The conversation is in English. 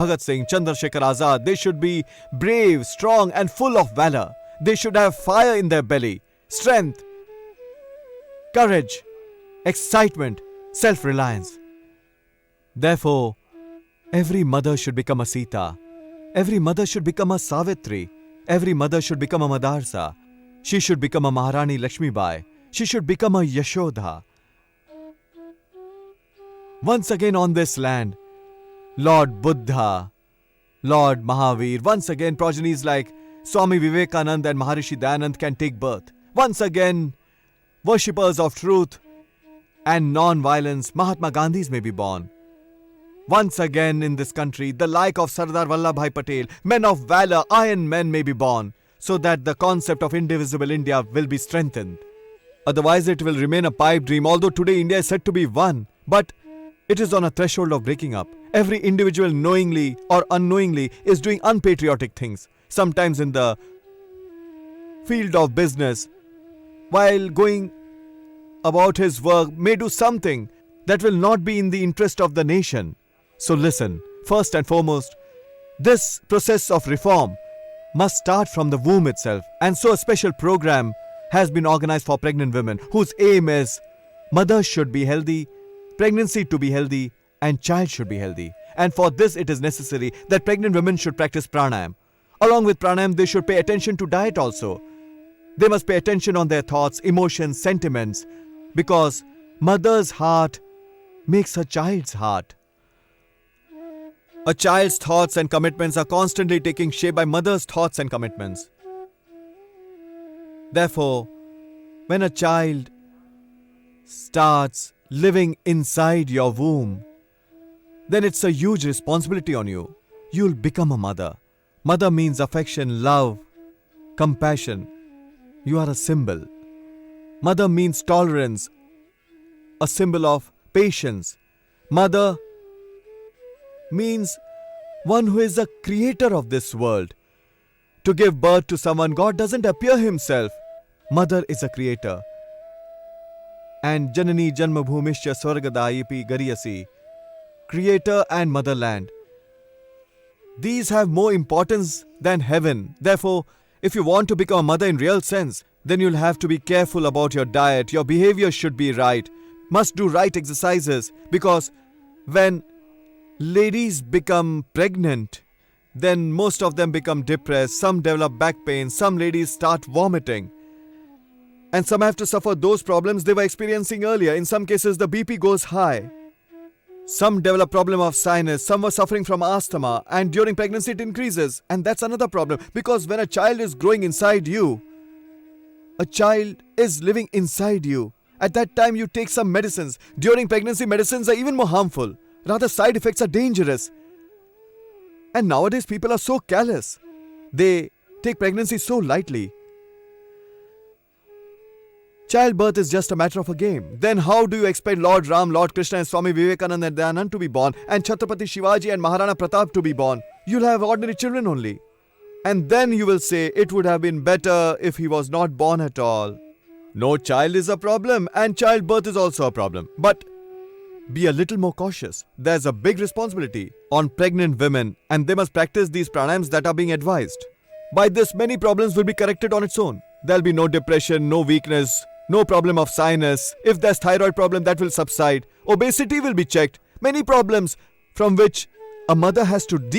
Bhagat Singh, Chandrasekhar Azad, they should be brave, strong and full of valor. They should have fire in their belly, strength, courage, excitement, self-reliance. Therefore, every mother should become a Sita. Every mother should become a Savitri. Every mother should become a Madarsa. She should become a Maharani Lakshmibai. She should become a Yashodha. Once again on this land, Lord Buddha, Lord Mahavir, once again progenies like Swami Vivekanand and Maharishi Dayanand can take birth. Once again, worshippers of truth and non-violence, Mahatma Gandhis may be born. Once again in this country, the like of Sardar Vallabhbhai Patel, men of valor, iron men may be born, so that the concept of indivisible India will be strengthened. Otherwise it will remain a pipe dream, although today India is said to be one, but it is on a threshold of breaking up. Every individual knowingly or unknowingly is doing unpatriotic things, sometimes in the field of business, while going about his work may do something that will not be in the interest of the nation. So listen, first and foremost, this process of reform must start from the womb itself, and so a special program has been organized for pregnant women whose aim is mothers should be healthy, pregnancy to be healthy, and child should be healthy. And for this it is necessary that pregnant women should practice pranayam. Along with pranayam, they should pay attention to diet also. They must pay attention on their thoughts, emotions, sentiments, because mother's heart makes a child's heart. A child's thoughts and commitments are constantly taking shape by mother's thoughts and commitments. Therefore, when a child starts living inside your womb, then it's a huge responsibility on you. You'll become a mother. Mother means affection, love, compassion. You are a symbol. Mother means tolerance, a symbol of patience. Mother means one who is a creator of this world. To give birth to someone, God doesn't appear himself. Mother is a creator. And Janani Janmabhumischa Swargadayipi Gariyasi, creator and motherland. These have more importance than heaven. Therefore, if you want to become a mother in real sense, then you'll have to be careful about your diet. Your behavior should be right. Must do right exercises, because when ladies become pregnant, then most of them become depressed, some develop back pain, some ladies start vomiting. And some have to suffer those problems they were experiencing earlier. In some cases, the BP goes high. Some develop problem of sinus, some were suffering from asthma, and during pregnancy it increases. And that's another problem, because when a child is growing inside you, a child is living inside you. At that time you take some medicines. During pregnancy, medicines are even more harmful. Rather, side effects are dangerous. And nowadays people are so callous. They take pregnancy so lightly. Childbirth is just a matter of a game. Then how do you expect Lord Ram, Lord Krishna and Swami Vivekananda and Dayanand to be born, and Chhatrapati Shivaji and Maharana Pratap to be born? You'll have ordinary children only. And then you will say it would have been better if he was not born at all. No child is a problem, and childbirth is also a problem. But be a little more cautious. There's a big responsibility on pregnant women, and they must practice these pranayams that are being advised. By this, many problems will be corrected on its own. There'll be no depression, no weakness, no problem of sinus. If there's thyroid problem, that will subside. Obesity will be checked. Many problems from which a mother has to deal